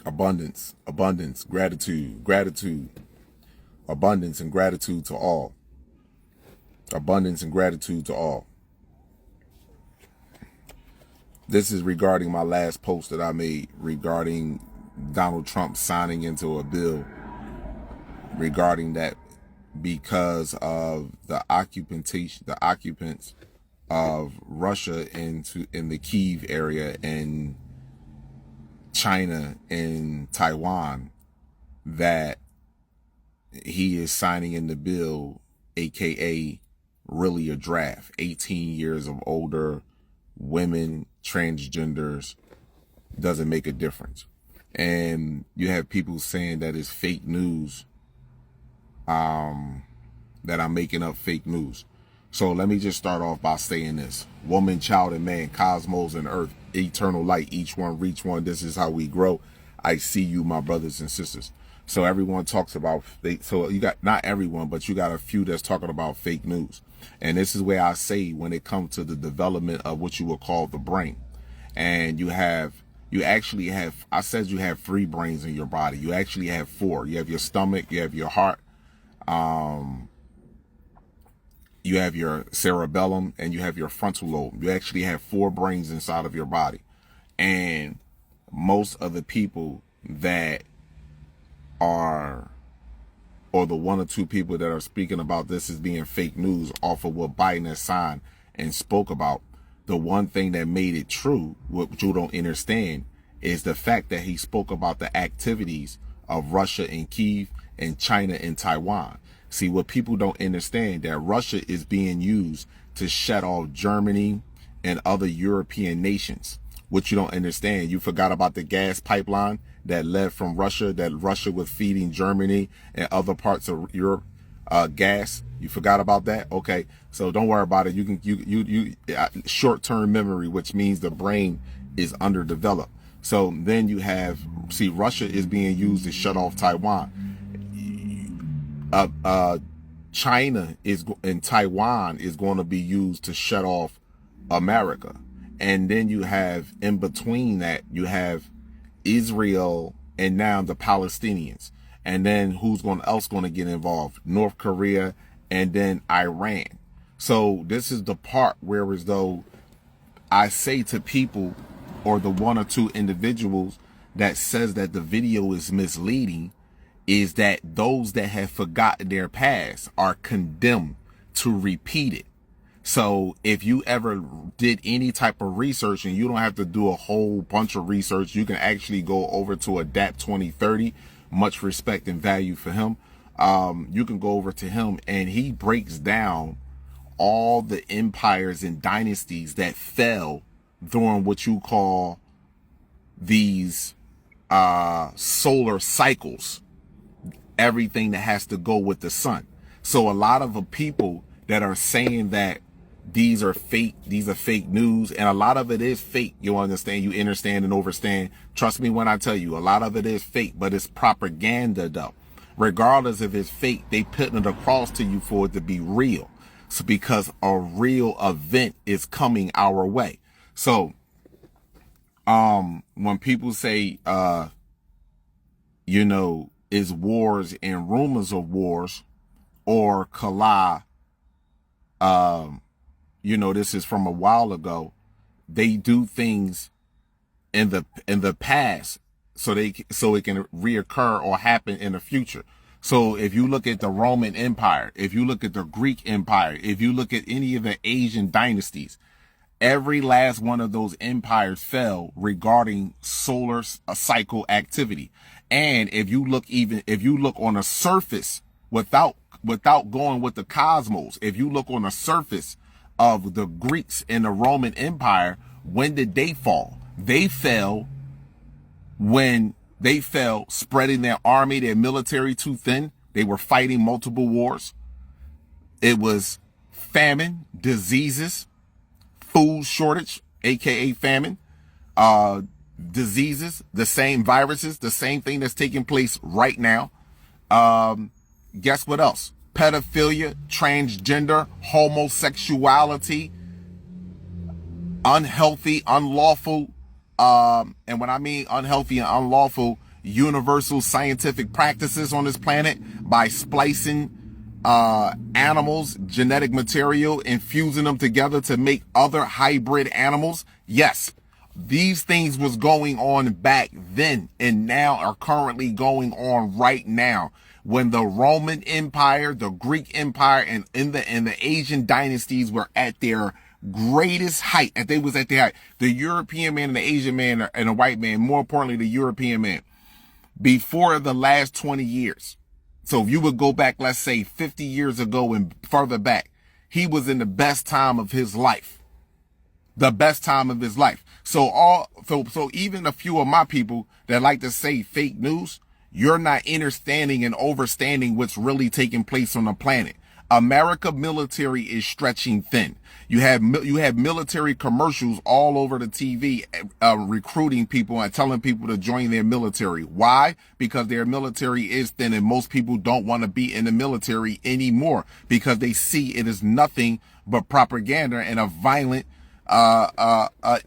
Abundance, abundance, gratitude, gratitude, abundance and gratitude to all. Abundance and gratitude to all. This is regarding my last post that I made regarding Donald Trump signing into a bill regarding that, because of the occupants of Russia in the Kyiv area and China and Taiwan, that he is signing in the bill, aka really a draft. 18 years of older, women, transgenders, doesn't make a difference. And you have people saying that it's fake news, that I'm making up fake news. So let me just start off by saying this: woman, child, and man, cosmos and earth, eternal light, each one reach one. This is how we grow. I see you, my brothers and sisters. So everyone talks about so you got, not everyone, but you got a few that's talking about fake news. And this is where I say, when it comes to the development of what you would call the brain, and you actually have, I said you have 3 brains in your body. You actually have 4. You have your stomach, you have your heart, you have your cerebellum, and you have your frontal lobe. You actually have 4 brains inside of your body. And most of the people that are, or the 1 or 2 people that are speaking about this as being fake news off of what Biden has signed and spoke about, the one thing that made it true, what you don't understand, is the fact that he spoke about the activities of Russia and Kyiv and China and Taiwan. See, what people don't understand, that Russia is being used to shut off Germany and other European nations. What you don't understand, you forgot about the gas pipeline that led from Russia, that Russia was feeding Germany and other parts of Europe gas. You forgot about that? Okay, so don't worry about it. You short-term memory, which means the brain is underdeveloped. So then you have, see, Russia is being used to shut off Taiwan. China is, and Taiwan is going to be used to shut off America. And then you have, in between that, you have Israel and now the Palestinians. And then who's else going to get involved? North Korea and then Iran. So this is the part where, as though I say to people, or the 1 or 2 individuals that says that the video is misleading, is that those that have forgotten their past are condemned to repeat it. So if you ever did any type of research, and you don't have to do a whole bunch of research, you can actually go over to Adapt 2030, much respect and value for him. You can go over to him, and he breaks down all the empires and dynasties that fell during what you call these solar cycles, everything that has to go with the sun. So a lot of the people that are saying that these are fake news, and a lot of it is fake. You understand and understand. Trust me when I tell you, a lot of it is fake, but it's propaganda though. Regardless if it's fake, they putting it across to you for it to be real. So because a real event is coming our way. So, when people say, is wars and rumors of wars, or Kala, this is from a while ago, they do things in the past so it can reoccur or happen in the future. So if you look at the Roman Empire, if you look at the Greek Empire, if you look at any of the Asian dynasties, every last one of those empires fell regarding solar cycle activity. And if you look on the surface, without going with the cosmos, if you look on the surface of the Greeks and the Roman Empire, when did they fall? They fell when they fell spreading their army, their military too thin. They were fighting multiple wars. It was famine, diseases, food shortage, aka famine, diseases, the same viruses, the same thing that's taking place right now. Guess what else? Pedophilia, transgender, homosexuality, unhealthy, unlawful. And when I mean unhealthy and unlawful, universal scientific practices on this planet by splicing animals, genetic material, and fusing them together to make other hybrid animals. Yes, these things was going on back then and now are currently going on right now. When the Roman Empire, the Greek Empire, and the Asian dynasties were at their greatest height, and they was at their height, the European man and the Asian man and the white man, more importantly, the European man, before the last 20 years. So if you would go back, let's say 50 years ago and further back, he was in the best time of his life. The best time of his life. So even a few of my people that like to say fake news, you're not understanding and overstanding what's really taking place on the planet. America military is stretching thin. You have military commercials all over the TV, recruiting people and telling people to join their military. Why? Because their military is thin, and most people don't want to be in the military anymore because they see it as nothing but propaganda and a violent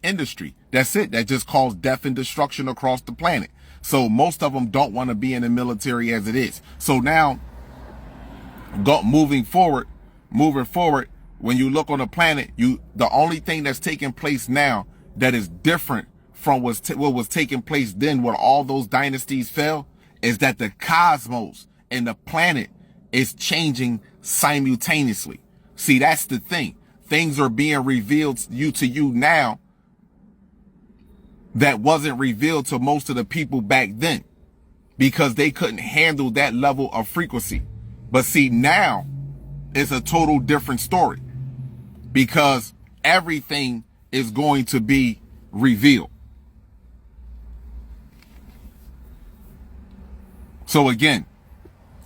industry. That's it. That just caused death and destruction across the planet. So most of them don't want to be in the military as it is. So now, moving forward, when you look on the planet, the only thing that's taking place now that is different from what was taking place then when all those dynasties fell is that the cosmos and the planet is changing simultaneously. See, that's the thing. Things are being revealed to you now that wasn't revealed to most of the people back then because they couldn't handle that level of frequency. But see, now it's a total different story because everything is going to be revealed. So again,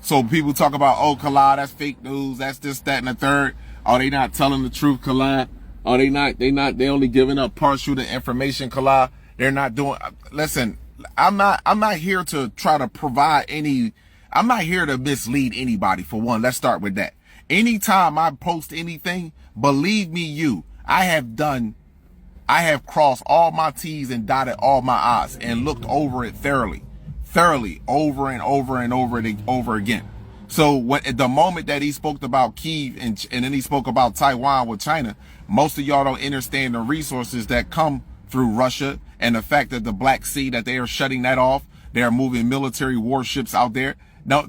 so people talk about, oh, Khalid, that's fake news. That's this, that, and the third. Oh, they not telling the truth, Khalid. Oh, they only giving up partial to information, Khalid. They're not doing, listen, I'm not here to try to provide I'm not here to mislead anybody, for one. Let's start with that. Anytime I post anything, believe me, I have crossed all my T's and dotted all my I's and looked over it thoroughly, over and over again. So at the moment that he spoke about Kyiv and then he spoke about Taiwan with China, most of y'all don't understand the resources that come through Russia and the fact that the Black Sea, that they are shutting that off. They are moving military warships out there. No,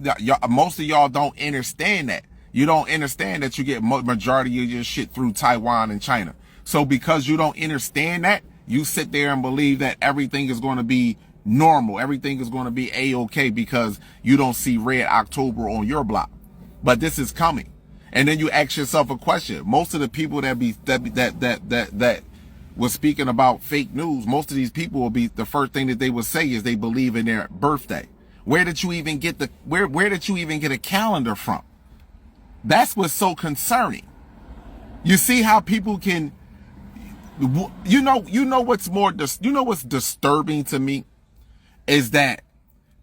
most of y'all don't understand that. You don't understand that you get majority of your shit through Taiwan and China. So because you don't understand that, you sit there and believe that everything is going to be normal. Everything is going to be A-okay because you don't see Red October on your block. But this is coming. And then you ask yourself a question. Most of the people that was speaking about fake news, most of these people will be, the first thing that they would say is they believe in their birthday. Where did you even get where did you even get a calendar from? That's what's so concerning. You see how people can, you know what's disturbing to me is that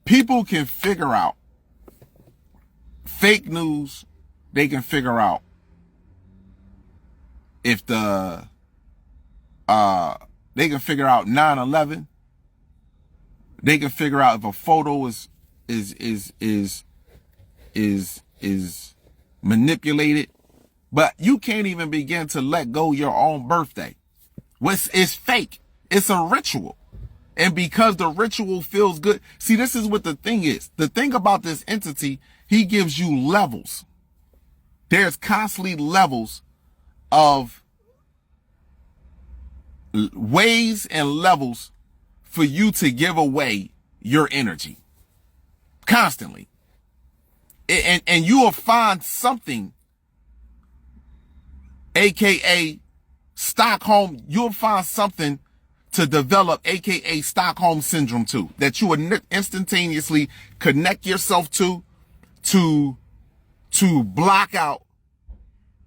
people can figure out fake news. They can figure out if they can figure out 9/11. They can figure out if a photo is manipulated, but you can't even begin to let go your own birthday. It's fake. It's a ritual. And because the ritual feels good. See, this is what the thing is. The thing about this entity, he gives you levels. There's constantly levels of ways and levels for you to give away your energy constantly. And you will find something, AKA Stockholm, you'll find something to develop, AKA Stockholm syndrome too, that you will instantaneously connect yourself to block out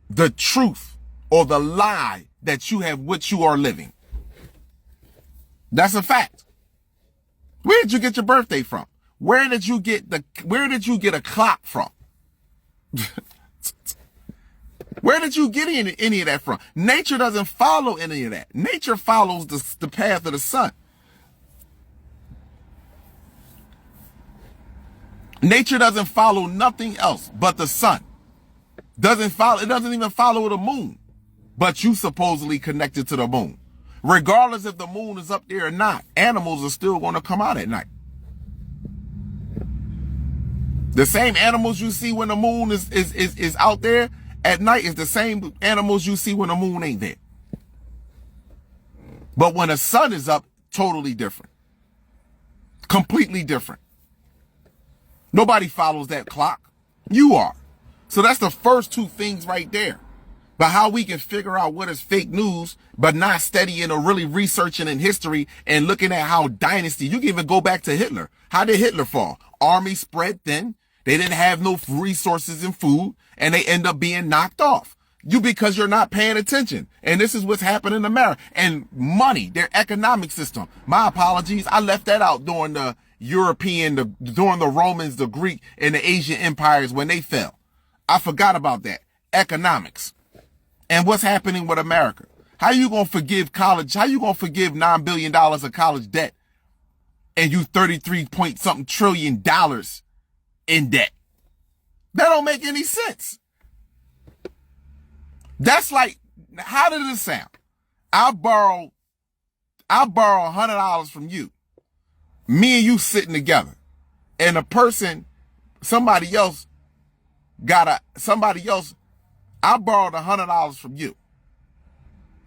the truth or the lie that you have, which you are living. That's a fact. Where did you get your birthday from? Where did you get a clock from? Where did you get any of that from? Nature doesn't follow any of that. Nature follows the path of the sun. Nature doesn't follow nothing else but the sun. It doesn't even follow the moon. But you supposedly connected to the moon. Regardless if the moon is up there or not, animals are still going to come out at night. The same animals you see when the moon is out there at night is the same animals you see when the moon ain't there. But when the sun is up, totally different. Completely different. Nobody follows that clock. You are. So that's the first two things right there. But how we can figure out what is fake news, but not studying or really researching in history and looking at how dynasty, you can even go back to Hitler. How did Hitler fall? Army spread thin. They didn't have no resources and food, and they end up being knocked off. Because you're not paying attention. And this is what's happening in America. And money, their economic system. My apologies. I left that out during the during the Romans, the Greek, and the Asian empires when they fell. I forgot about that. Economics. And what's happening with America? How you going to forgive college? How you going to forgive $9 billion of college debt and you 33 point something trillion dollars in debt? That don't make any sense. That's like, how did it sound? I borrow $100 from you. Me and you sitting together. And somebody else, I borrowed $100 from you.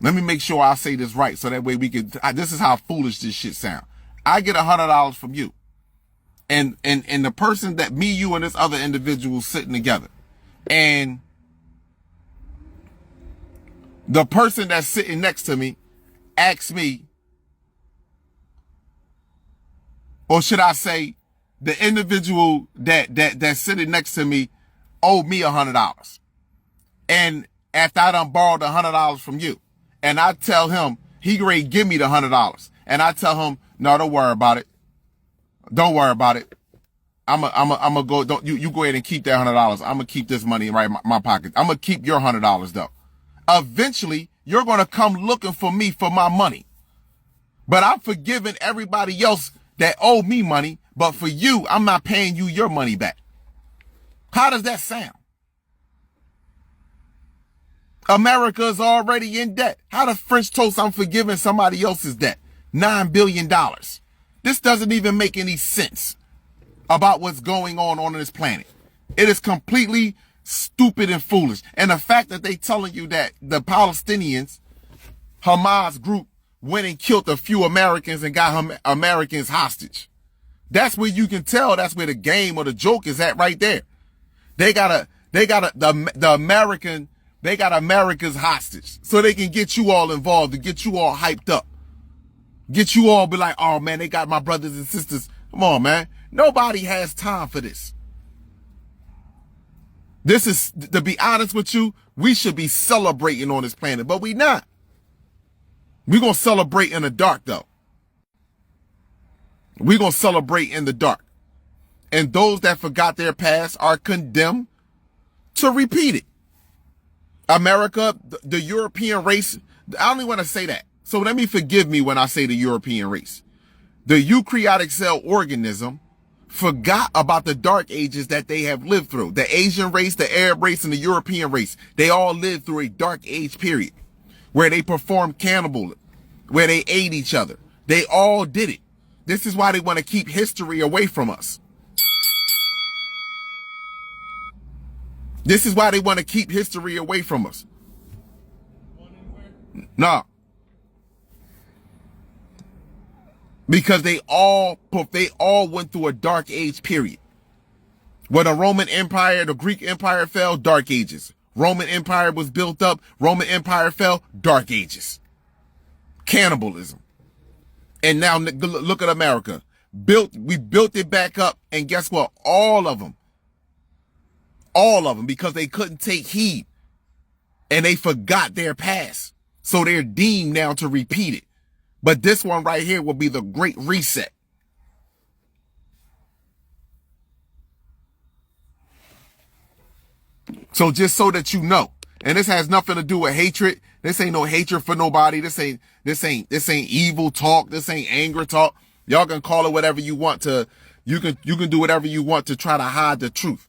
Let me make sure I say this right so that way this is how foolish this shit sound. I get $100 from you. And the person that me, you, and this other individual sitting together. And the person that's sitting next to me asks me, or should I say, the individual that's sitting next to me owed me $100. And after I done borrowed $100 from you, and I tell him he ready to give me the $100, and I tell him, no, don't worry about it. Don't worry about it. I'm a go. You go ahead and keep that $100. I'm gonna keep this money right in my pocket. I'm gonna keep your $100 though. Eventually, you're gonna come looking for me for my money. But I'm forgiving everybody else that owe me money. But for you, I'm not paying you your money back. How does that sound? America is already in debt. How the French toast I'm forgiving somebody else's debt? $9 billion. This doesn't even make any sense about what's going on this planet. It is completely stupid and foolish. And the fact that they telling you that the Palestinians, Hamas group, went and killed a few Americans and got Americans hostage. That's where you can tell that's where the game or the joke is at right there. They got America's hostage so they can get you all involved and get you all hyped up. Get you all be like, oh man, they got my brothers and sisters. Come on, man. Nobody has time for this. This is, to be honest with you, we should be celebrating on this planet, but we not. We're going to celebrate in the dark though. We're going to celebrate in the dark. And those that forgot their past are condemned to repeat it. America, the European race, I don't even want to say that. So let me forgive me when I say the European race. The eukaryotic cell organism forgot about the dark ages that they have lived through. The Asian race, the Arab race, and the European race, they all lived through a dark age period where they performed cannibalism, where they ate each other. They all did it. This is why they want to keep history away from us. This is why they want to keep history away from us. No. Because they all went through a dark age period. When the Roman Empire, the Greek Empire fell, dark ages. Roman Empire was built up, Roman Empire fell, dark ages. Cannibalism. And now look at America. We built it back up, and guess what? All of them, because they couldn't take heed and they forgot their past. So they're deemed now to repeat it. But this one right here will be the Great Reset. So just so that you know, and this has nothing to do with hatred. This ain't no hatred for nobody. This ain't evil talk. This ain't anger talk. Y'all can call it whatever you want to you can do whatever you want to try to hide the truth.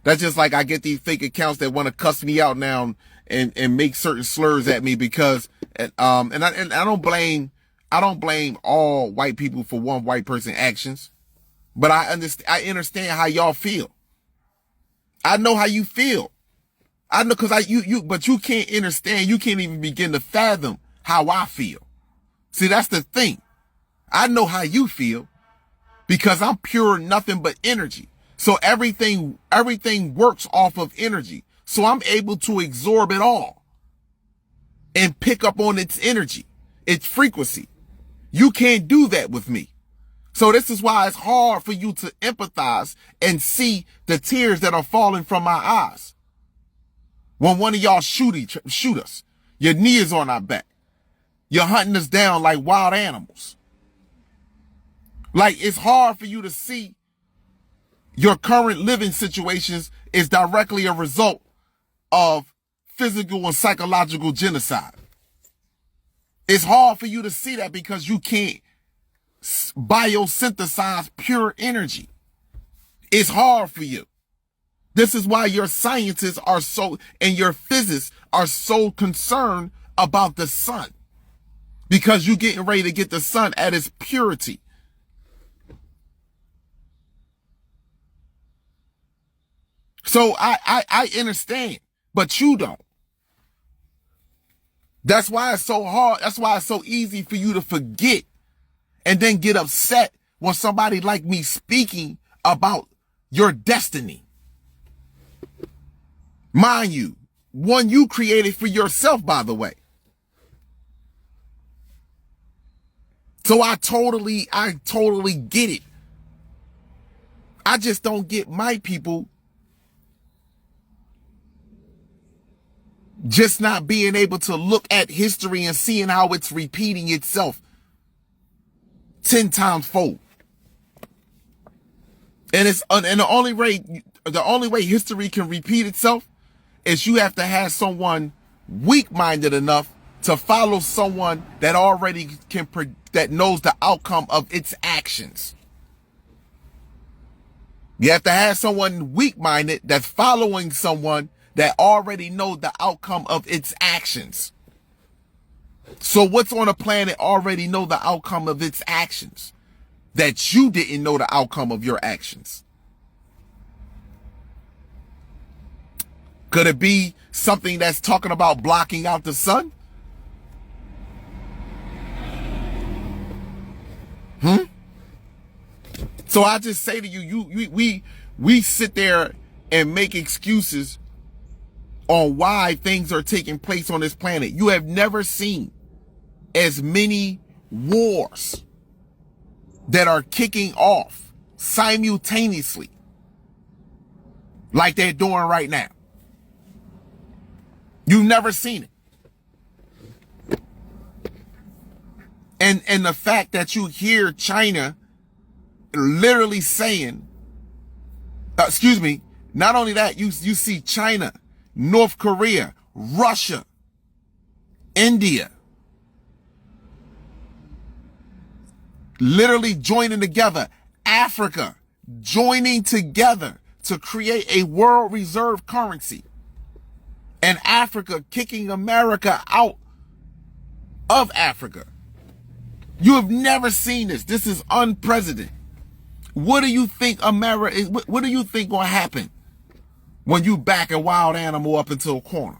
That's just like I get these fake accounts that want to cuss me out now and make certain slurs at me because I don't blame all white people for one white person actions, but I understand how y'all feel. I know how you feel. I know because but you can't understand. You can't even begin to fathom how I feel. See, that's the thing. I know how you feel because I'm pure nothing but energy. So everything works off of energy. So I'm able to absorb it all and pick up on its energy, its frequency. You can't do that with me. So this is why it's hard for you to empathize and see the tears that are falling from my eyes. When one of y'all shoot us, your knee is on our back. You're hunting us down like wild animals. Like, it's hard for you to see your current living situations is directly a result of physical and psychological genocide. It's hard for you to see that because you can't biosynthesize pure energy. It's hard for you. This is why your scientists are so, and your physicists are so concerned about the sun. Because you're getting ready to get the sun at its purity. So I understand, but you don't. That's why it's so hard. That's why it's so easy for you to forget and then get upset when somebody like me speaking about your destiny. Mind you, one you created for yourself, by the way. So I totally get it. I just don't get my people just not being able to look at history and seeing how it's repeating itself 10 times fold. And the only way history can repeat itself is you have to have someone weak-minded enough to follow someone that already that knows the outcome of its actions. You have to have someone weak-minded that's following someone that already knows the outcome of its actions. So what's on a planet already know the outcome of its actions that you didn't know the outcome of your actions? Could it be something that's talking about blocking out the sun? So I just say to you, we sit there and make excuses on why things are taking place on this planet. You have never seen as many wars that are kicking off simultaneously like they're doing right now. You've never seen it. And the fact that you hear China literally saying, not only that, you see China, North Korea, Russia, India, literally joining together, Africa joining together to create a world reserve currency, and Africa kicking America out of Africa. You have never seen this. This is unprecedented. What do you think America is? What do you think gonna happen when you back a wild animal up into a corner?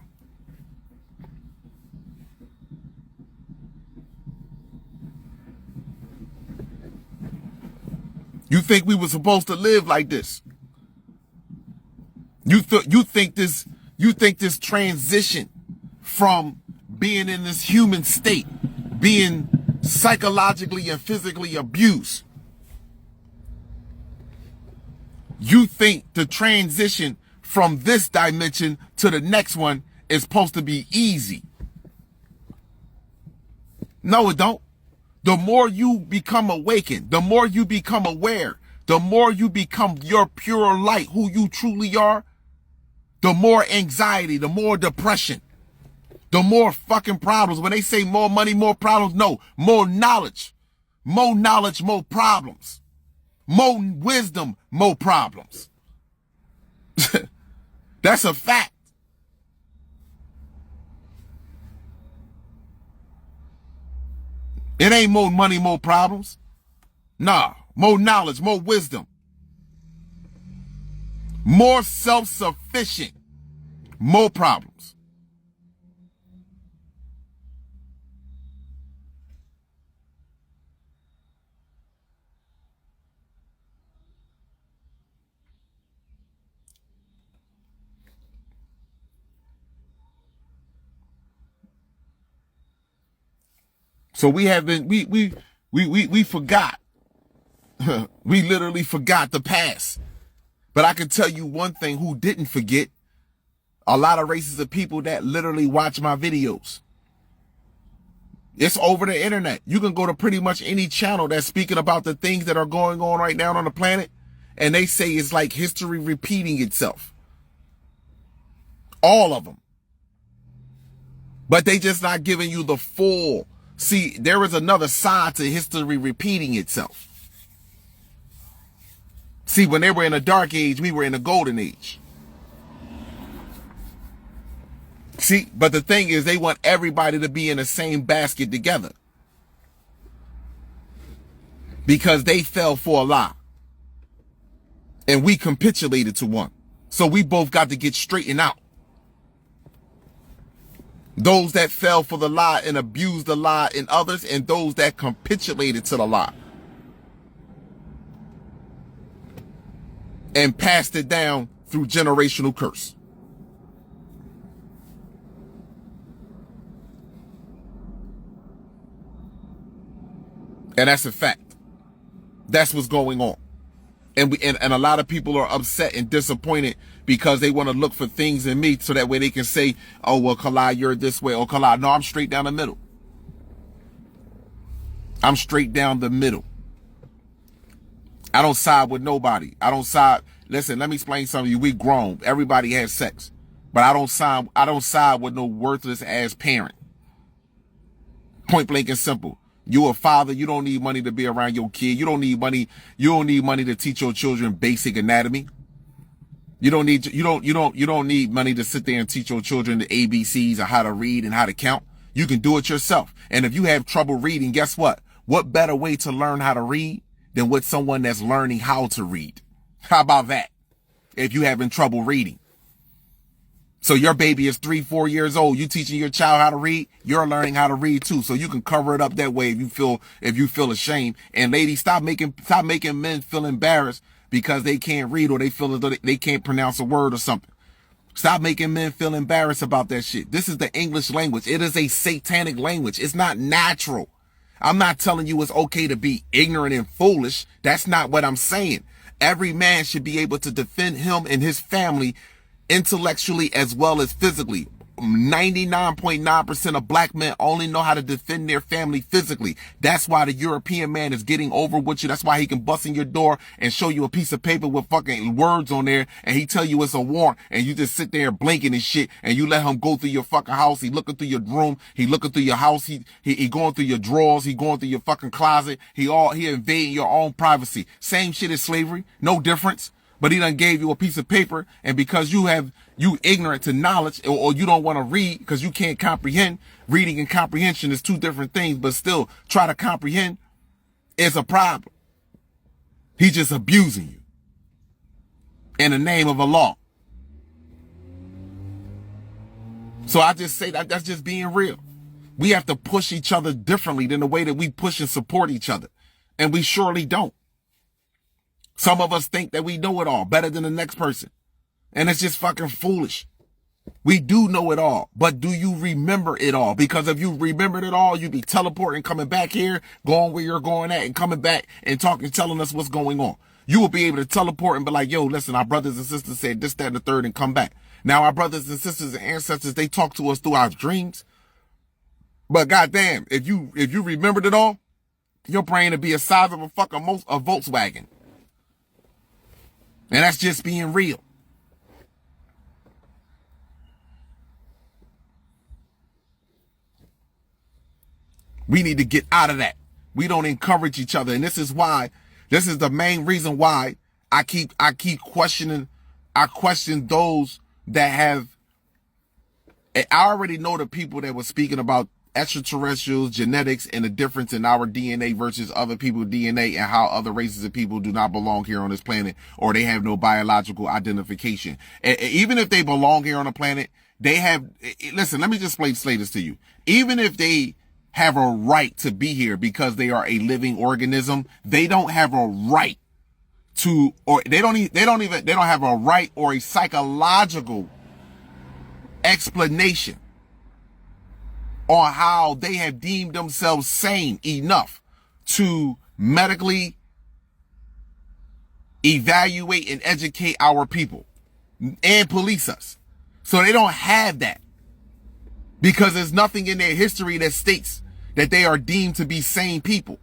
You think we were supposed to live like this? You think this transition from being in this human state, being psychologically and physically abused, you think the transition from this dimension to the next one is supposed to be easy? No, it don't. The more you become awakened, the more you become aware, the more you become your pure light, who you truly are, the more anxiety, the more depression, the more fucking problems. When they say more money, more problems, no, more knowledge, more problems. More wisdom, more problems. That's a fact. It ain't more money, more problems. Nah, more knowledge, more wisdom. More self-sufficient, more problems. So we forgot. We literally forgot the past. But I can tell you one thing who didn't forget. A lot of races of people that literally watch my videos. It's over the internet. You can go to pretty much any channel that's speaking about the things that are going on right now on the planet, and they say it's like history repeating itself. All of them. But they just not giving you the full. See, there is another side to history repeating itself. See, when they were in a dark age, we were in a golden age. See, but the thing is, they want everybody to be in the same basket together. Because they fell for a lie. And we capitulated to one. So we both got to get straightened out. Those that fell for the lie and abused the lie in others, and those that capitulated to the lie and passed it down through generational curse. And that's a fact. That's what's going on. And a lot of people are upset and disappointed because they want to look for things in me so that way they can say, oh, well, Kalai, you're this way. Oh, Kalai, no, I'm straight down the middle. I'm straight down the middle. I don't side with nobody. I don't side. Listen, let me explain something to you. We grown. Everybody has sex. But I don't side with no worthless ass parent. Point blank and simple. You a father, you don't need money to be around your kid. You don't need money to teach your children basic anatomy. You don't need money to sit there and teach your children the ABCs or how to read and how to count. You can do it yourself. And if you have trouble reading, guess what? What better way to learn how to read than with someone that's learning how to read? How about that? If you having trouble reading. So your baby is 3-4 years old. You teaching your child how to read. You're learning how to read too. So you can cover it up that way if you feel ashamed. And ladies, stop making men feel embarrassed because they can't read or they feel as though they can't pronounce a word or something. Stop making men feel embarrassed about that shit. This is the English language. It is a satanic language. It's not natural. I'm not telling you it's okay to be ignorant and foolish. That's not what I'm saying. Every man should be able to defend him and his family intellectually as well as physically. 99.9% of black men only know how to defend their family physically. That's why the European man is getting over with you. That's why he can bust in your door and show you a piece of paper with fucking words on there and he tell you it's a warrant and you just sit there blinking and shit and you let him go through your fucking house. He looking through your room. He looking through your house. He going through your drawers. He going through your fucking closet. He invading your own privacy. Same shit as slavery. No difference. But he done gave you a piece of paper, and because you ignorant to knowledge, or you don't want to read because you can't comprehend. Reading and comprehension is two different things, but still try to comprehend is a problem. He's just abusing you in the name of a law. So I just say that's just being real. We have to push each other differently than the way that we push and support each other, and we surely don't. Some of us think that we know it all better than the next person. And it's just fucking foolish. We do know it all, but do you remember it all? Because if you remembered it all, you'd be teleporting, coming back here, going where you're going at, and coming back and talking, telling us what's going on. You will be able to teleport and be like, yo, listen, our brothers and sisters said this, that, and the third, and come back. Now our brothers and sisters and ancestors, they talk to us through our dreams. But goddamn, if you remembered it all, your brain would be the size of a Volkswagen. And that's just being real. We need to get out of that. We don't encourage each other. And this is why This is the main reason why I keep questioning. I question those that have. I already know the people that were speaking about extraterrestrials, genetics, and the difference in our DNA versus other people's DNA, and how other races of people do not belong here on this planet, or they have no biological identification. And even if they belong here on the planet, they have. Listen, let me just say this to you. Even if they have a right to be here because they are a living organism, they don't have a right to, or they don't have a right or a psychological explanation on how they have deemed themselves sane enough to medically evaluate and educate our people and police us. So they don't have that, because there's nothing in their history that states that they are deemed to be sane people.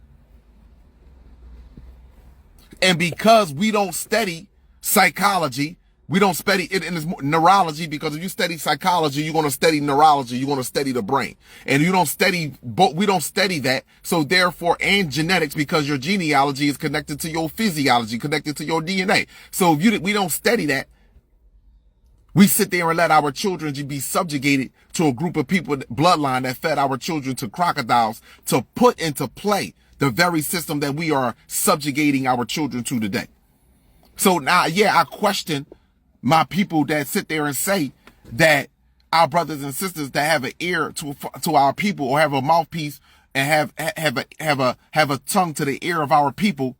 And because we don't study psychology, we don't study it in neurology, because if you study psychology, you're going to study neurology, you're going to study the brain. And you don't study, we don't study that. So therefore, and genetics, because your genealogy is connected to your physiology, connected to your DNA. So if we don't study that, we sit there and let our children be subjugated to a group of people, bloodline, that fed our children to crocodiles to put into play the very system that we are subjugating our children to today. So now, yeah, I question my people that sit there and say that our brothers and sisters that have an ear to our people, or have a mouthpiece and have a tongue to the ear of our people,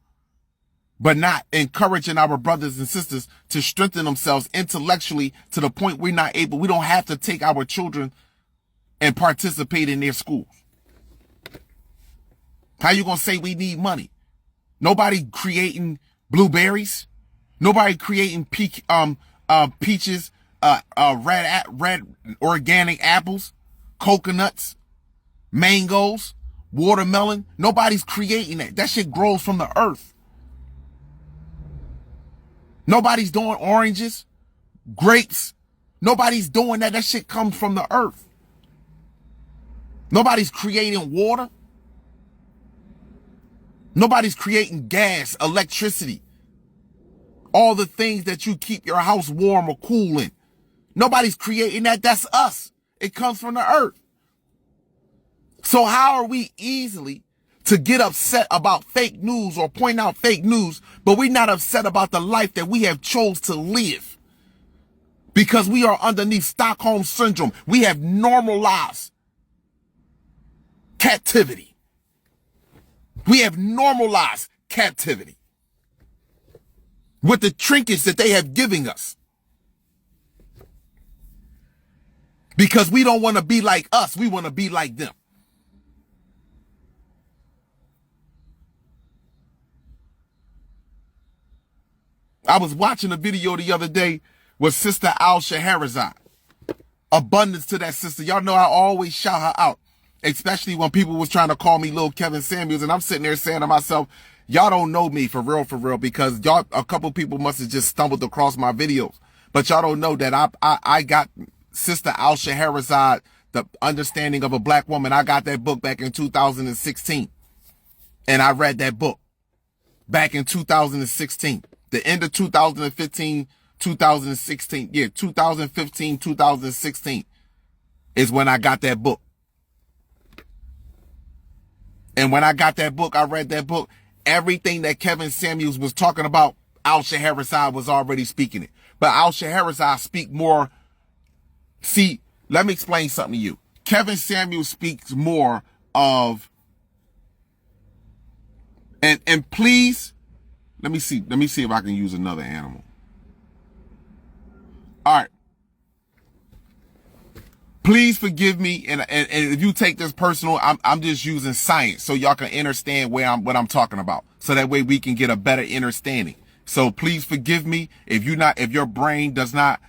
but not encouraging our brothers and sisters to strengthen themselves intellectually to the point we don't have to take our children and participate in their schools. How you gonna say we need money? Nobody creating blueberries. Nobody creating peaches, red organic apples, coconuts, mangoes, watermelon. Nobody's creating that. That shit grows from the earth. Nobody's doing oranges, grapes. Nobody's doing that. That shit comes from the earth. Nobody's creating water. Nobody's creating gas, electricity, all the things that you keep your house warm or cool in. Nobody's creating that. That's us. It comes from the earth. So how are we easily to get upset about fake news or point out fake news, but we're not upset about the life that we have chose to live? Because we are underneath Stockholm Syndrome. We have normalized captivity. We have normalized captivity with the trinkets that they have given us. Because we don't want to be like us. We want to be like them. I was watching a video the other day with Sister Al-Shaharazad. Abundance to that sister. Y'all know I always shout her out, especially when people was trying to call me Lil Kevin Samuels, and I'm sitting there saying to myself, y'all don't know me for real, because a couple people must have just stumbled across my videos. But y'all don't know that I got Sister Al-Shaharazad, The Understanding of a Black Woman. I got that book back in 2016. And I read that book back in 2016. The end of 2015, 2016. Yeah, 2015, 2016 is when I got that book. And when I got that book, I read that book. Everything that Kevin Samuels was talking about, Al-Shaharazad was already speaking it. But Al-Shaharazad speak more. See, let me explain something to you. Kevin Samuels speaks more of, and please, let me see if I can use another animal. All right. Please forgive me, and if you take this personal, I'm just using science so y'all can understand what I'm talking about, so that way we can get a better understanding. So please forgive me if your brain does not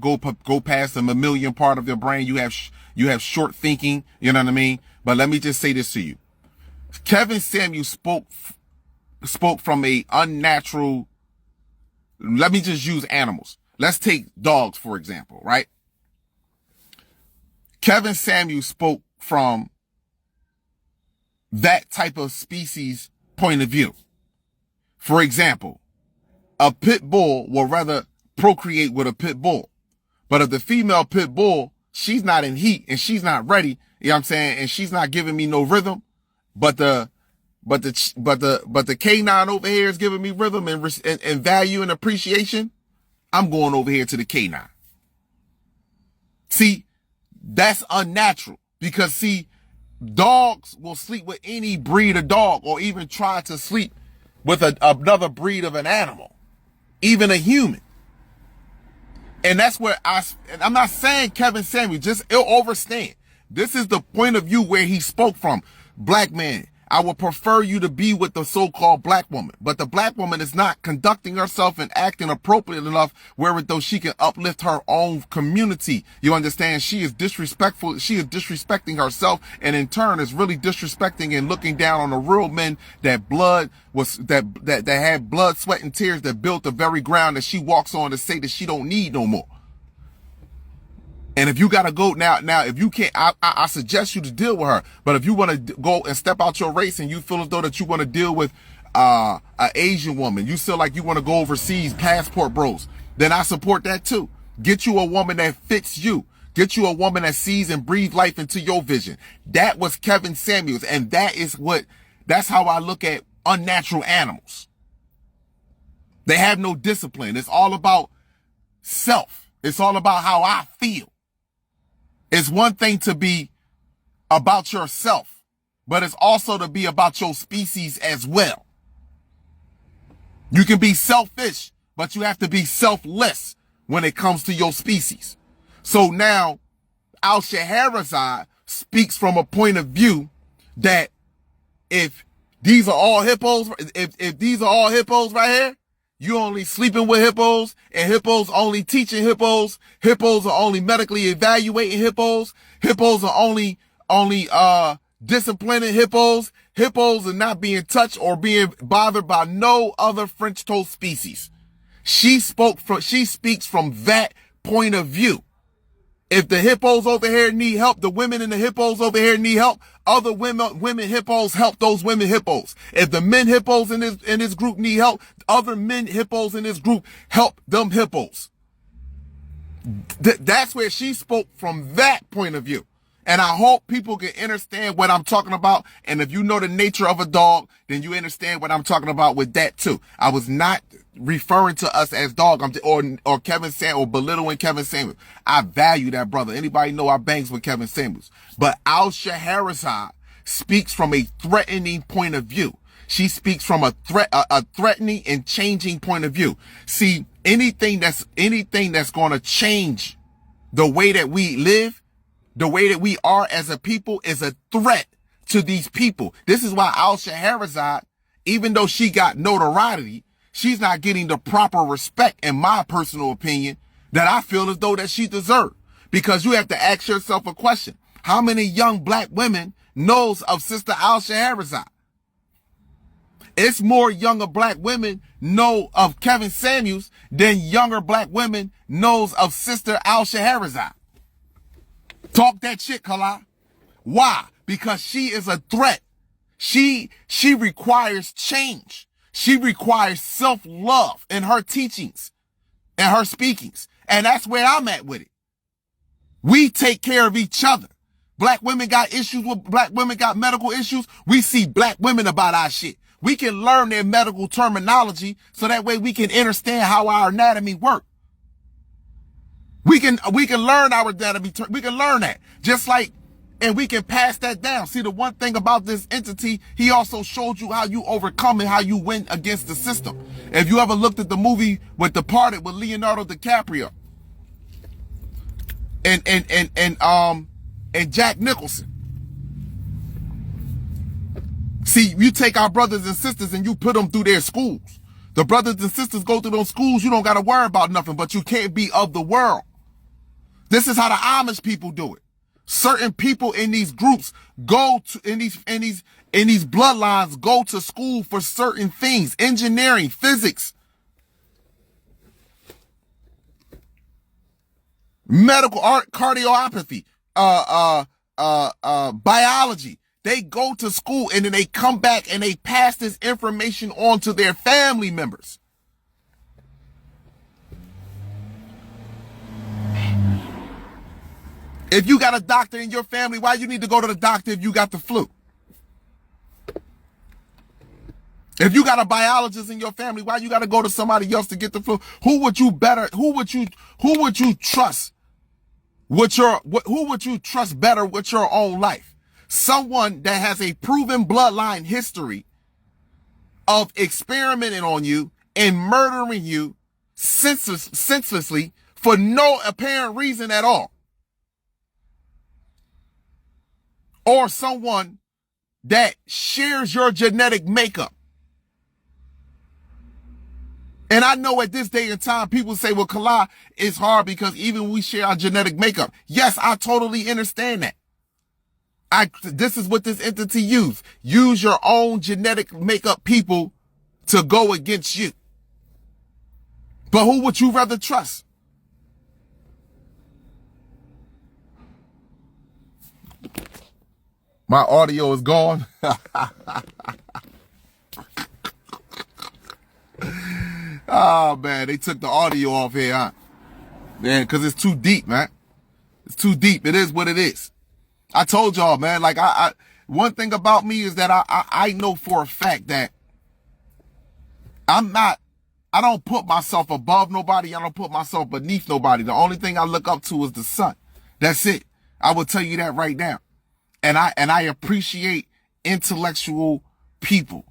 go past the mammalian part of your brain. You have short thinking, you know what I mean? But let me just say this to you. Kevin Samuels spoke from a unnatural. Let me just use animals. Let's take dogs, for example, right? Kevin Samuels spoke from that type of species point of view. For example, a pit bull will rather procreate with a pit bull. But if the female pit bull, she's not in heat and she's not ready, you know what I'm saying, and she's not giving me no rhythm, but the canine over here is giving me rhythm and value and appreciation, I'm going over here to the canine. See, that's unnatural because see, dogs will sleep with any breed of dog or even try to sleep with another breed of an animal, even a human. And that's where I'm not saying Kevin Samuels, just overstand. This is the point of view where he spoke from. Black man, I would prefer you to be with the so-called black woman. But the black woman is not conducting herself and acting appropriate enough where though she can uplift her own community. You understand? She is disrespectful. She is disrespecting herself and in turn is really disrespecting and looking down on the real men that had blood, sweat, and tears that built the very ground that she walks on to say that she don't need no more. And if you got to go now, if you can't, I suggest you to deal with her. But if you want to go and step out your race and you feel as though that you want to deal with an Asian woman, you feel like you want to go overseas, passport bros, then I support that too. Get you a woman that fits you. Get you a woman that sees and breathes life into your vision. That was Kevin Samuels. And that's how I look at unnatural animals. They have no discipline. It's all about self. It's all about how I feel. It's one thing to be about yourself, but it's also to be about your species as well. You can be selfish, but you have to be selfless when it comes to your species. So now, Al-Shahrazad speaks from a point of view that if these are all hippos, if these are all hippos right here, you only sleeping with hippos, and hippos only teaching hippos. Hippos are only medically evaluating hippos. Hippos are only disciplining hippos. Hippos are not being touched or being bothered by no other French-toed species. She speaks from that point of view. If the hippos over here need help, the women and the hippos over here need help, other women hippos help those women hippos. If the men hippos in this group need help, other men hippos in this group help them hippos. That's where she spoke from that point of view. And I hope people can understand what I'm talking about. And if you know the nature of a dog, then you understand what I'm talking about with that too. I was not referring to us as dog or Kevin Samuels or belittling Kevin Samuels. I value that brother. Anybody know I bangs with Kevin Samuels. But Al-Shahrazad speaks from a threatening point of view. She speaks from a threatening and changing point of view. See, anything that's going to change the way that we live, the way that we are as a people is a threat to these people. This is why Al-Shahrazad, even though she got notoriety, she's not getting the proper respect, in my personal opinion, that I feel as though that she deserved. Because you have to ask yourself a question. How many young black women knows of Sister Al-Shahrazad? It's more younger black women know of Kevin Samuels than younger black women knows of Sister Al-Shahrazad. Talk that shit, Kala. Why? Because she is a threat. She requires change. She requires self-love in her teachings and her speakings. And that's where I'm at with it. We take care of each other. Black women got issues with black women got medical issues. We see black women about our shit. We can learn their medical terminology so that way we can understand how our anatomy works. We can learn our anatomy. We can learn that. Just like, and we can pass that down. See, the one thing about this entity, he also showed you how you overcome and how you win against the system. If you ever looked at the movie with Departed with Leonardo DiCaprio and Jack Nicholson. See, you take our brothers and sisters and you put them through their schools. The brothers and sisters go through those schools, you don't got to worry about nothing, but you can't be of the world. This is how the Amish people do it. Certain people in these groups go to, in these bloodlines go to school for certain things, engineering, physics, medical art, cardiopathy, biology. They go to school and then they come back and they pass this information on to their family members. If you got a doctor in your family, why you need to go to the doctor if you got the flu? If you got a biologist in your family, why you got to go to somebody else to get the flu? Who would you trust who would you trust better with your own life? Someone that has a proven bloodline history of experimenting on you and murdering you senselessly for no apparent reason at all. Or someone that shares your genetic makeup. And I know at this day and time, people say, well, Kala, it's hard because even we share our genetic makeup. Yes, I totally understand that. This is what this entity use. Use your own genetic makeup people to go against you. But who would you rather trust? My audio is gone. Oh, man, they took the audio off here, huh? Man, because it's too deep, man. It's too deep. It is what it is. I told y'all, man, like, one thing about me is that I know for a fact that I don't put myself above nobody. I don't put myself beneath nobody. The only thing I look up to is the sun. That's it. I will tell you that right now. And I appreciate intellectual people.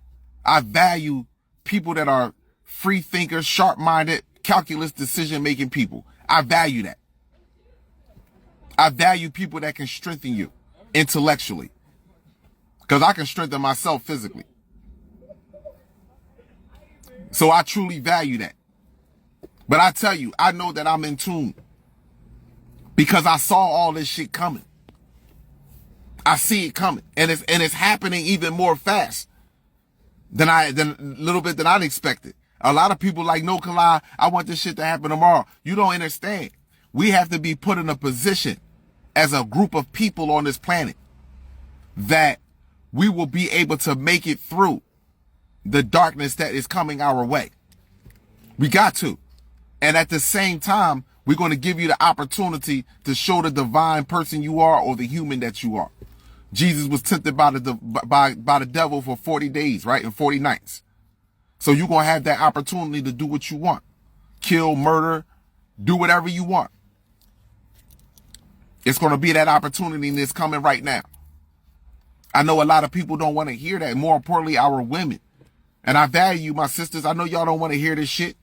I value people that are free thinkers, sharp-minded, calculus decision-making people. I value that. I value people that can strengthen you intellectually. Because I can strengthen myself physically. So I truly value that. But I tell you, I know that I'm in tune. Because I saw all this shit coming. I see it coming. And it's happening even more fast than a little bit than I'd expected. A lot of people like, no, Kala, I want this shit to happen tomorrow. You don't understand. We have to be put in a position as a group of people on this planet that we will be able to make it through the darkness that is coming our way. We got to. And at the same time, we're going to give you the opportunity to show the divine person you are or the human that you are. Jesus was tempted by the devil for 40 days, right? And 40 nights. So you're going to have that opportunity to do what you want. Kill, murder, do whatever you want. It's going to be that opportunity that's coming right now. I know a lot of people don't want to hear that. More importantly, our women. And I value my sisters. I know y'all don't want to hear this shit.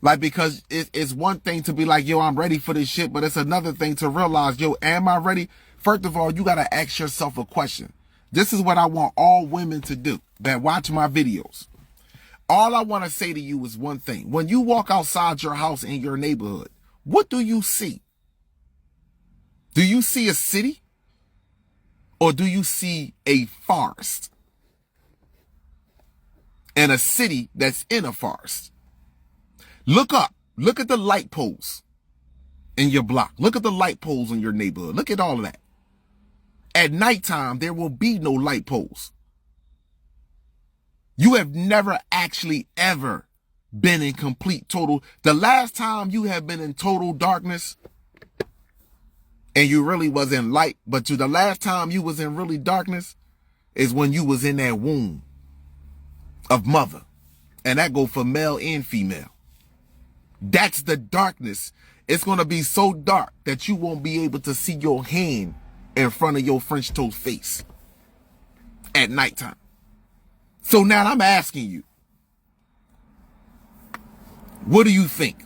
Like, because it's one thing to be like, yo, I'm ready for this shit. But it's another thing to realize, yo, am I ready? First of all, you got to ask yourself a question. This is what I want all women to do that watch my videos. All I want to say to you is one thing. When you walk outside your house in your neighborhood, what do you see? Do you see a city? Or do you see a forest? And a city that's in a forest. Look up. Look at the light poles in your block. Look at the light poles in your neighborhood. Look at all of that. At nighttime, there will be no light poles. You have never actually ever been in complete total. The last time you have been in total darkness and you really was in light, but the last time you was in really darkness is when you was in that womb of mother. And that go for male and female. That's the darkness. It's going to be so dark that you won't be able to see your hand in front of your French toast face at nighttime. So now I'm asking you, what do you think?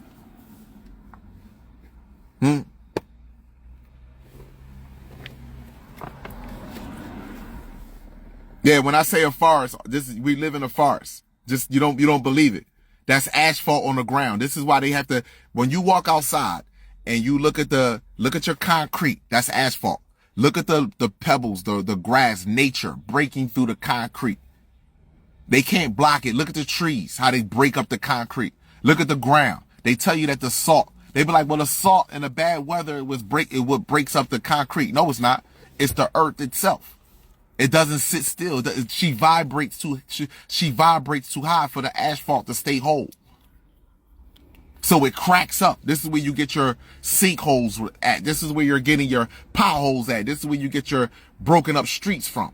Yeah, when I say a forest, we live in a forest. Just you don't believe it. That's asphalt on the ground. This is why they have to, when you walk outside and you look at your concrete, that's asphalt. Look at the pebbles, the grass, nature breaking through the concrete. They can't block it. Look at the trees, how they break up the concrete. Look at the ground. They tell you that the salt, they be like, well, the salt and the bad weather, what breaks up the concrete. No, it's not. It's the earth itself. It doesn't sit still. She vibrates she vibrates too high for the asphalt to stay whole. So it cracks up. This is where you get your sinkholes at. This is where you're getting your potholes at. This is where you get your broken up streets from.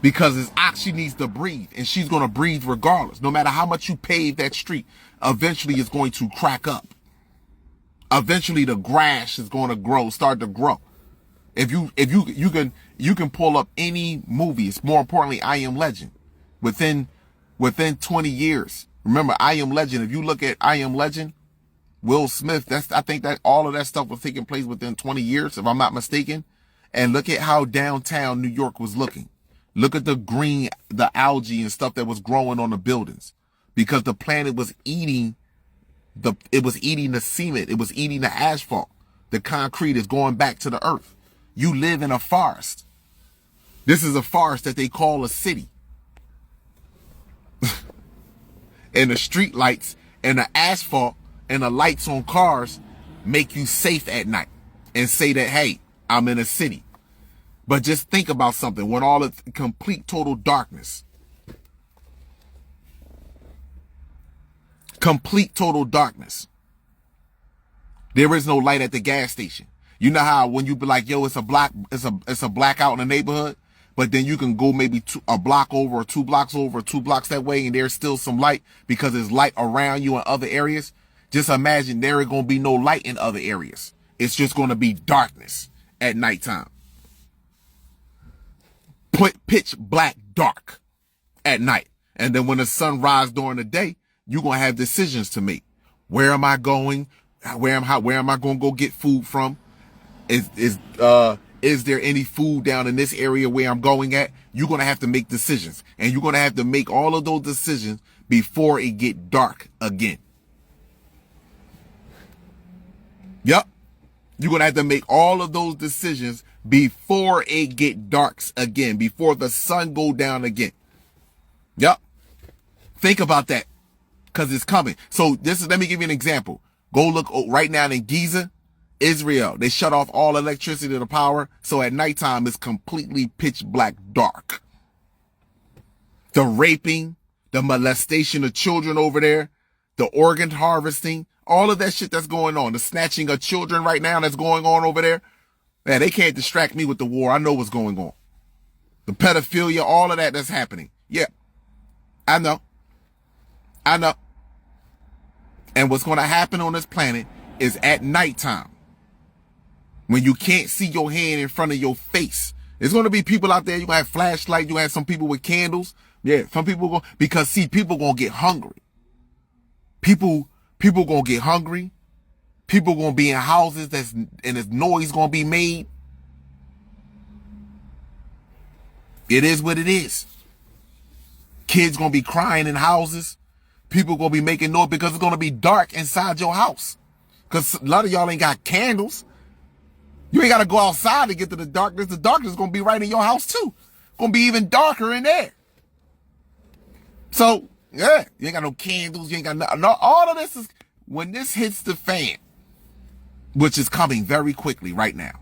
Because it's she needs to breathe, and she's going to breathe regardless. No matter how much you pave that street, eventually it's going to crack up. Eventually the grass is going to start to grow. If you can pull up any movies, more importantly, I Am Legend, within 20 years. Remember, I Am Legend. If you look at I Am Legend, Will Smith, I think that all of that stuff was taking place within 20 years, if I'm not mistaken. And look at how downtown New York was looking. Look at the green, the algae and stuff that was growing on the buildings, because the planet was eating the cement. It was eating the asphalt. The concrete is going back to the earth. You live in a forest. This is a forest that they call a city. And the street lights and the asphalt and the lights on cars make you safe at night and say that, hey, I'm in a city. But just think about something. When all is complete, total darkness. Complete, total darkness. There is no light at the gas station. You know how when you be like, yo, it's a blackout in the neighborhood, but then you can go maybe a block over or 2 blocks over or 2 blocks that way, and there's still some light because there's light around you in other areas. Just imagine there is going to be no light in other areas. It's just going to be darkness at nighttime. Pitch black dark at night. And then when the sun rises during the day, you're going to have decisions to make. Where am I going? Where am I going to go get food from? Is there any food down in this area where I'm going at? You're going to have to make decisions. And you're going to have to make all of those decisions before it get dark again. Yep. You're going to have to make all of those decisions before it get darks again, before the sun go down again. Yep. Think about that, because it's coming. So let me give you an example. Go look right now in Giza, Israel. They shut off all electricity to the power. So at nighttime, it's completely pitch black dark. The raping, the molestation of children over there, the organ harvesting, all of that shit that's going on, the snatching of children right now that's going on over there. Man, they can't distract me with the war. I know what's going on. The pedophilia, all of that's happening. Yeah, I know. And what's going to happen on this planet is at nighttime, when you can't see your hand in front of your face. There's going to be people out there. You going to have flashlights. You have some people with candles. Yeah, some people go, because see, people going to get hungry. People going to get hungry. People going to be in houses and there's noise going to be made. It is what it is. Kids going to be crying in houses. People going to be making noise because it's going to be dark inside your house. Because a lot of y'all ain't got candles. You ain't got to go outside to get to the darkness. The darkness is going to be right in your house too. Going to be even darker in there. So, yeah, you ain't got no candles. You ain't got no, all of this is, when this hits the fan, which is coming very quickly right now.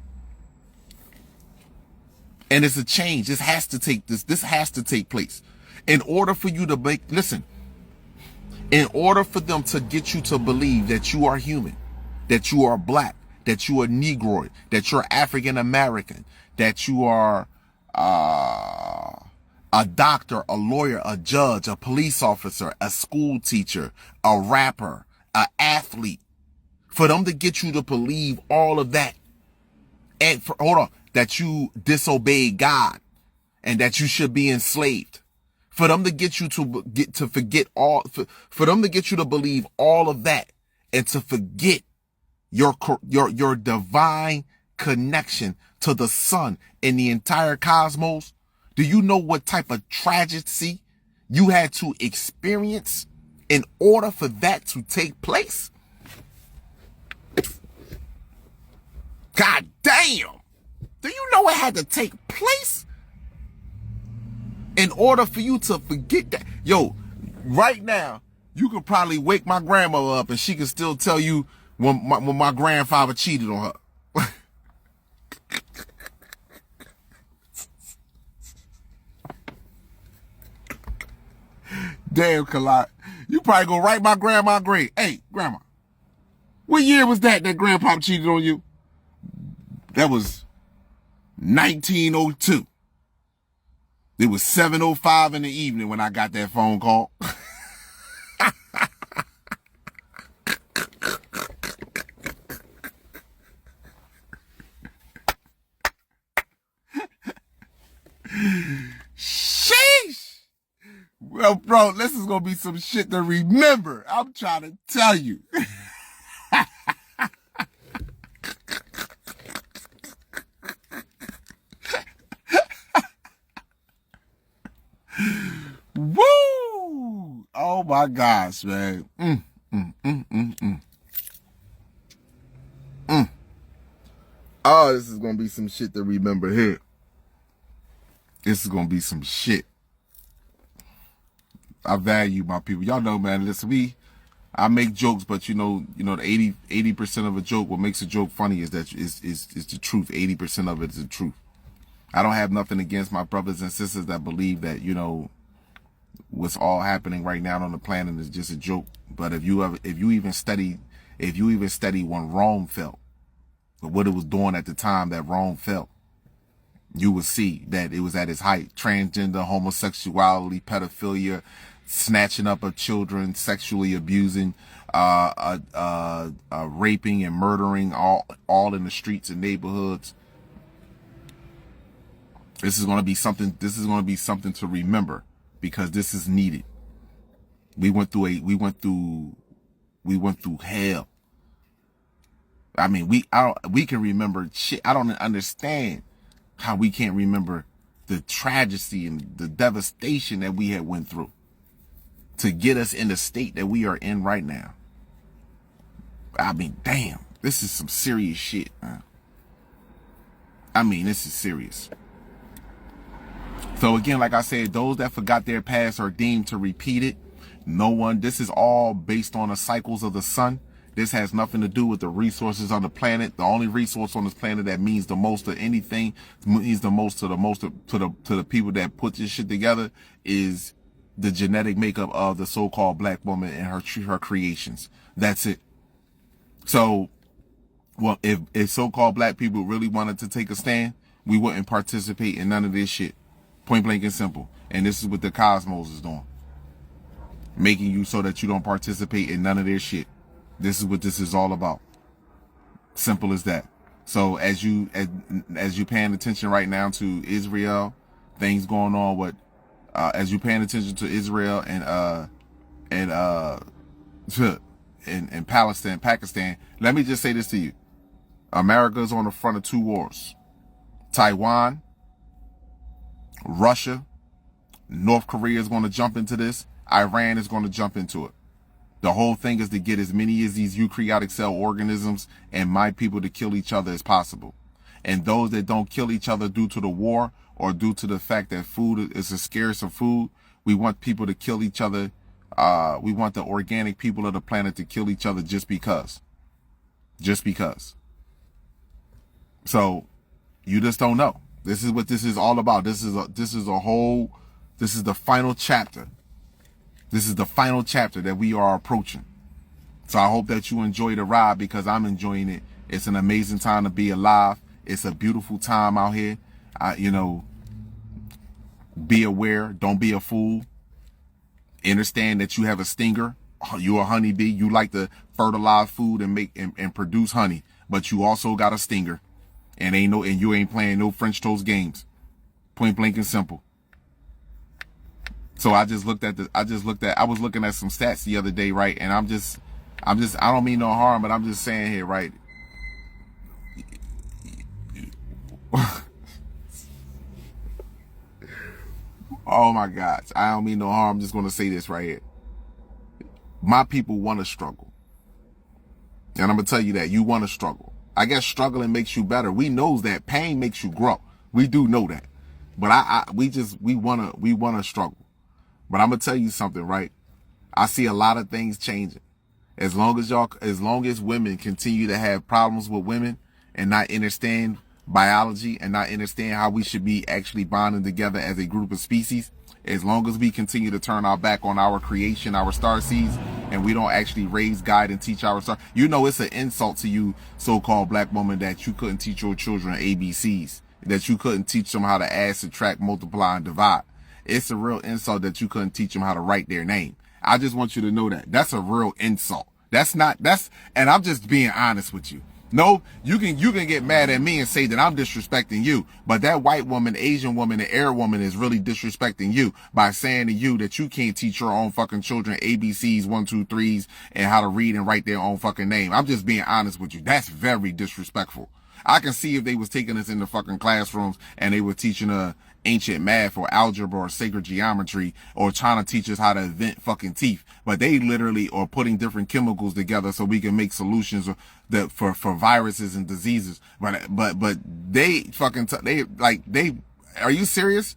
And it's a change. This has to take place. In order for you to in order for them to get you to believe that you are human, that you are black, that you are Negroid, that you're African American, that you are a doctor, a lawyer, a judge, a police officer, a school teacher, a rapper, an athlete, for them to get you to believe all of that, and that you disobeyed God and that you should be enslaved, for them to get you to forget all, for them to get you to believe all of that and to forget your divine connection to the sun and the entire cosmos. Do you know what type of tragedy you had to experience in order for that to take place? God damn. Do you know what had to take place in order for you to forget that? Yo, right now, you could probably wake my grandmother up and she can still tell you when my grandfather cheated on her. Damn, Kalot. You probably go right by grandma grave. Hey, grandma, what year was that grandpa cheated on you? That was 1902. It was 7:05 in the evening when I got that phone call. Sheesh. Well, bro, this is going to be some shit to remember. I'm trying to tell you. Woo! Oh my gosh, man. Oh, this is going to be some shit to remember here. This is going to be some shit. I value my people. Y'all know, man, listen, I make jokes, but you know, the 80% of a joke, what makes a joke funny is that is the truth. 80% of it is the truth. I don't have nothing against my brothers and sisters that believe that, what's all happening right now on the planet is just a joke. But if you even study when Rome fell, what it was doing at the time that Rome fell, you will see that it was at its height. Transgender, homosexuality, pedophilia, snatching up of children, sexually abusing, raping and murdering, all in the streets and neighborhoods. This is going to be something to remember, because this is needed. We went through hell. I mean, we can remember shit. I don't understand how we can't remember the tragedy and the devastation that we had went through to get us in the state that we are in right now. I mean, damn, this is some serious shit, man. I mean, this is serious. So again, like I said, those that forgot their past are deemed to repeat it. This is all based on the cycles of the sun. This has nothing to do with the resources on the planet. The only resource on this planet that means the most to anything, means the most to the people that put this shit together, is the genetic makeup of the so-called black woman and her creations. That's it. So, well, if so-called black people really wanted to take a stand, we wouldn't participate in none of this shit. Point blank and simple. And this is what the cosmos is doing. Making you so that you don't participate in none of their shit. This is what this is all about. Simple as that. So as you paying attention right now to Israel, things going on with as you paying attention to Israel and Palestine, Pakistan, let me just say this to you. America's on the front of two wars. Taiwan, Russia, North Korea is going to jump into this. Iran is going to jump into it. The whole thing is to get as many of these eukaryotic cell organisms and my people to kill each other as possible. And those that don't kill each other due to the war or due to the fact that food is a scarce of food, we want people to kill each other. We want the organic people of the planet to kill each other just because. Just because. So you just don't know. This is what this is all about. This is the final chapter. This is the final chapter that we are approaching. So I hope that you enjoy the ride, because I'm enjoying it. It's an amazing time to be alive. It's a beautiful time out here. Be aware. Don't be a fool. Understand that you have a stinger. You're a honeybee. You like to fertilize food and make and produce honey, but you also got a stinger. And you ain't playing no French toast games. Point blank and simple. So I was looking at some stats the other day, right? And I don't mean no harm, but I'm just saying here, right? Oh my gosh. I don't mean no harm. I'm just going to say this right here. My people want to struggle. And I'm going to tell you that you want to struggle. I guess struggling makes you better. We knows that pain makes you grow. We do know that. But we want to struggle. But I'm going to tell you something, right? I see a lot of things changing. As long as women continue to have problems with women and not understand biology and not understand how we should be actually bonding together as a group of species, As long as we continue to turn our back on our creation, our star seeds, and we don't actually raise, guide, and teach our star. You know, it's an insult to you, so-called black woman, that you couldn't teach your children ABCs, that you couldn't teach them how to add, subtract, multiply, and divide. It's a real insult that you couldn't teach them how to write their name. I just want you to know that. That's a real insult. And I'm just being honest with you. No, you can get mad at me and say that I'm disrespecting you, but that white woman, Asian woman, and Arab woman is really disrespecting you by saying to you that you can't teach your own fucking children ABCs, 1, 2, 3s, and how to read and write their own fucking name. I'm just being honest with you. That's very disrespectful. I can see if they was taking us in the fucking classrooms and they were teaching ancient math or algebra or sacred geometry or trying to teach us how to invent fucking teeth. But they literally are putting different chemicals together so we can make solutions for viruses and diseases. But they fucking, are you serious?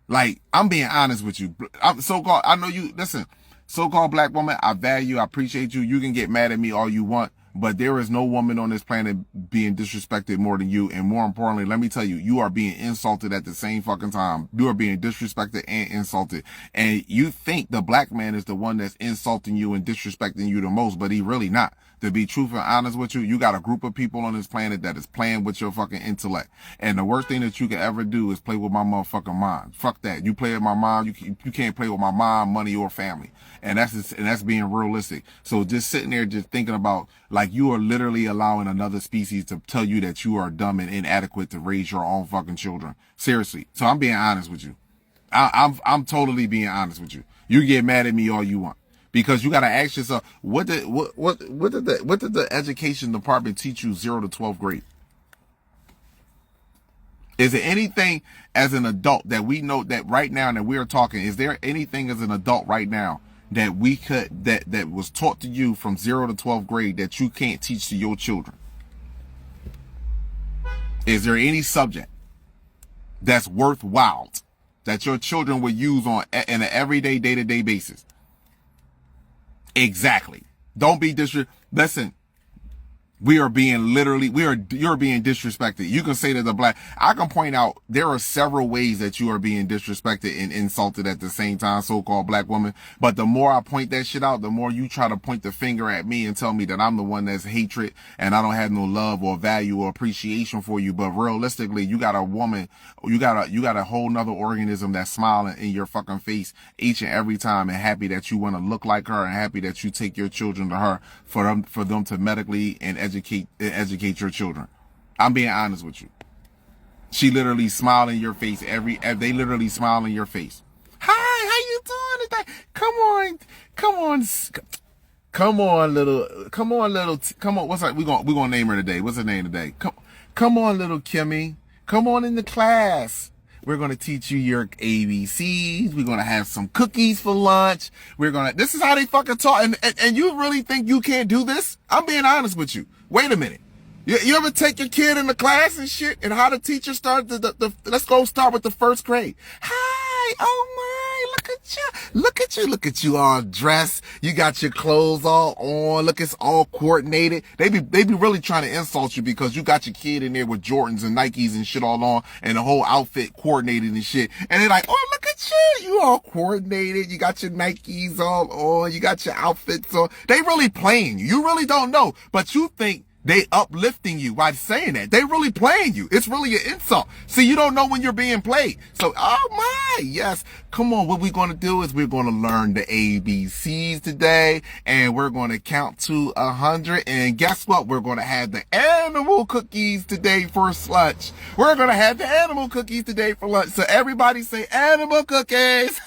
Like, I'm being honest with you. I know you, listen, so-called black woman, I value, I appreciate you. You can get mad at me all you want. But there is no woman on this planet being disrespected more than you. And more importantly, let me tell you, you are being insulted at the same fucking time. You are being disrespected and insulted. And you think the black man is the one that's insulting you and disrespecting you the most, but he really not. To be truthful and honest with you, you got a group of people on this planet that is playing with your fucking intellect. And the worst thing that you can ever do is play with my motherfucking mind. Fuck that. You play with my mind, you can't play with my mind, money, or family. And that's being realistic. So just sitting there just thinking about, like, you are literally allowing another species to tell you that you are dumb and inadequate to raise your own fucking children. Seriously. So I'm being honest with you. I'm totally being honest with you. You get mad at me all you want. Because you gotta ask yourself, what did the education department teach you 0 to 12th grade? Is there anything as an adult that we know that right now that we are talking, is there anything as an adult right now that we could, that was taught to you from 0 to 12th grade that you can't teach to your children? Is there any subject that's worthwhile that your children would use in an everyday, day-to-day basis? Exactly. Don't be listen, you're being disrespected. You can say that I can point out there are several ways that you are being disrespected and insulted at the same time, so-called black woman. But the more I point that shit out, the more you try to point the finger at me and tell me that I'm the one that's hatred and I don't have no love or value or appreciation for you. But realistically, you got a woman, you got a whole nother organism that's smiling in your fucking face each and every time and happy that you want to look like her and happy that you take your children to her for them to medically and educate your children. I'm being honest with you. She literally smiled in your face they literally smile in your face. Hi, how you doing today? Come on, little. What's that? We're gonna name her today. What's her name today? Come on, little Kimmy. Come on in the class. We're going to teach you your ABCs. We're going to have some cookies for lunch. This is how they fucking talk. And you really think you can't do this? I'm being honest with you. Wait a minute. You ever take your kid in the class and shit and how the teacher started let's go start with the first grade. Hi, oh my, look at you all dressed. You got your clothes all on. Look, it's all coordinated. They be really trying to insult you because you got your kid in there with Jordans and Nikes and shit all on and the whole outfit coordinated and shit. And they're like, oh, look at you all coordinated. You got your Nikes all on. You got your outfits on. They really playing you. You really don't know, but you think they uplifting you by saying that. They really playing you. It's really an insult. See, you don't know when you're being played. So, oh my, yes. Come on, what we're going to do is we're going to learn the ABCs today, and we're going to count to 100. And guess what? We're going to have the animal cookies today for lunch. We're going to have the animal cookies today for lunch. So everybody say animal cookies.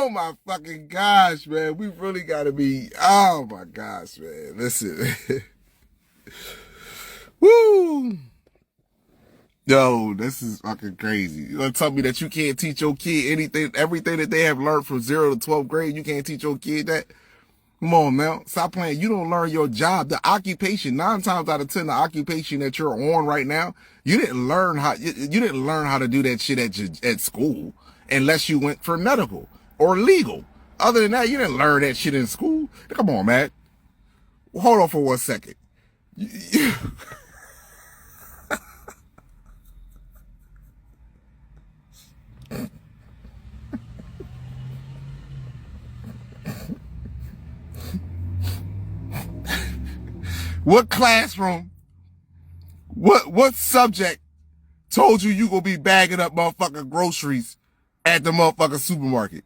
Oh my fucking gosh, man. We really gotta be, oh my gosh, man. Listen. Woo. Yo, this is fucking crazy. You gonna tell me that you can't teach your kid everything that they have learned from 0 to 12th grade, you can't teach your kid that? Come on, man. Stop playing. You don't learn your job. The occupation, 9 times out of 10, the occupation that you're on right now, you didn't learn how to do that shit at school unless you went for medical or legal. Other than that, you didn't learn that shit in school. Come on, man. Hold on for 1 second. What classroom, what subject told you gonna be bagging up motherfucking groceries at the motherfucking supermarket?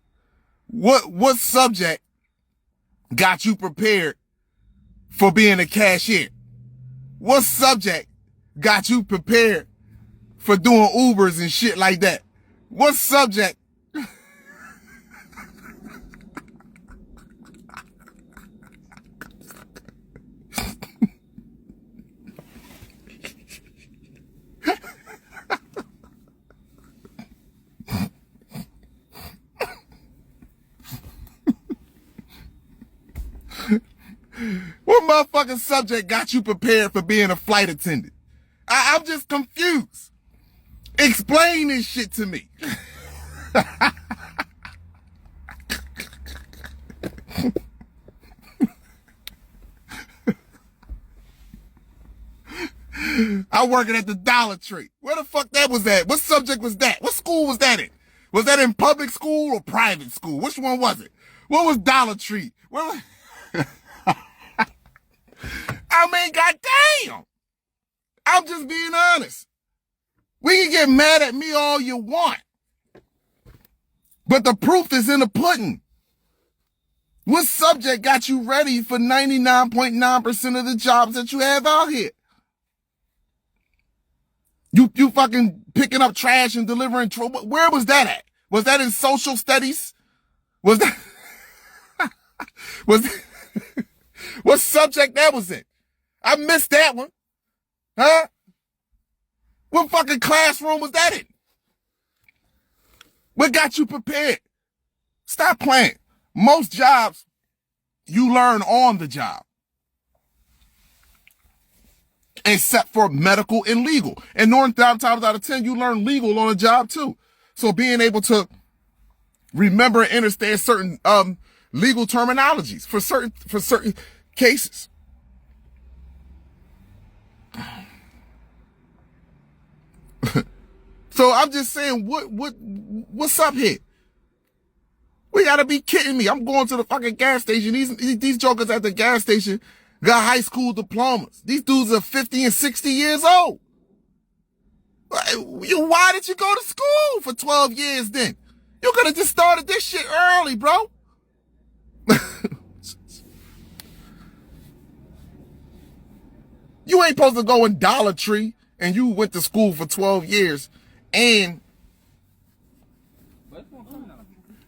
What subject got you prepared for being a cashier? What subject got you prepared for doing Ubers and shit like that? What subject? What motherfucking subject got you prepared for being a flight attendant? I'm just confused. Explain this shit to me. I'm working at the Dollar Tree. Where the fuck that was at? What subject was that? What school was that in? Was that in public school or private school? Which one was it? What was Dollar Tree? Where was... I mean, goddamn. I'm just being honest. We can get mad at me all you want, but the proof is in the pudding. What subject got you ready for 99.9% of the jobs that you have out here? You fucking picking up trash and delivering trouble. Where was that at? Was that in social studies? Was that what subject that was in? I missed that one. Huh? What fucking classroom was that in? What got you prepared? Stop playing. Most jobs, you learn on the job. Except for medical and legal. And 9 times out of 10, you learn legal on a job too. So being able to remember and understand certain legal terminologies for certain cases. So I'm just saying, what's up here? We gotta be kidding me. I'm going to the fucking gas station. These jokers at the gas station got high school diplomas. These dudes are 50 and 60 years old. Why did you go to school for 12 years then? You could have just started this shit early, bro. You ain't supposed to go in Dollar Tree and you went to school for 12 years and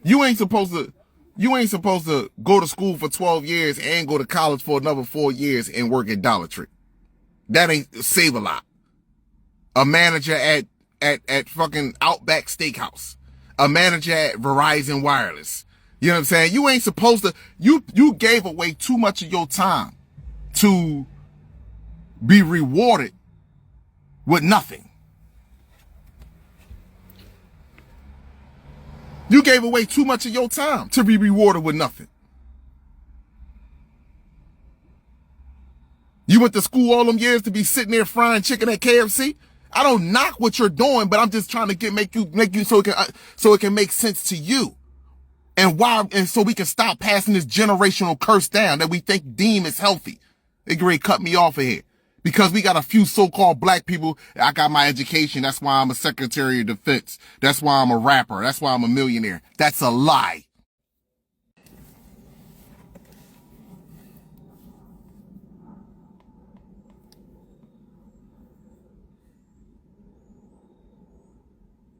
you ain't supposed to go to school for 12 years and go to college for another 4 years and work at Dollar Tree. That ain't save a lot. A manager at fucking Outback Steakhouse. A manager at Verizon Wireless. You know what I'm saying? You ain't supposed to, you gave away too much of your time to be rewarded with nothing. You gave away too much of your time to be rewarded with nothing. You went to school all them years to be sitting there frying chicken at KFC. I don't knock what you're doing, but I'm just trying to make you so it can make sense to you. And so we can stop passing this generational curse down that we deem is healthy. They can really cut me off of here. Because we got a few so-called black people. I got my education. That's why I'm a Secretary of Defense. That's why I'm a rapper. That's why I'm a millionaire. That's a lie.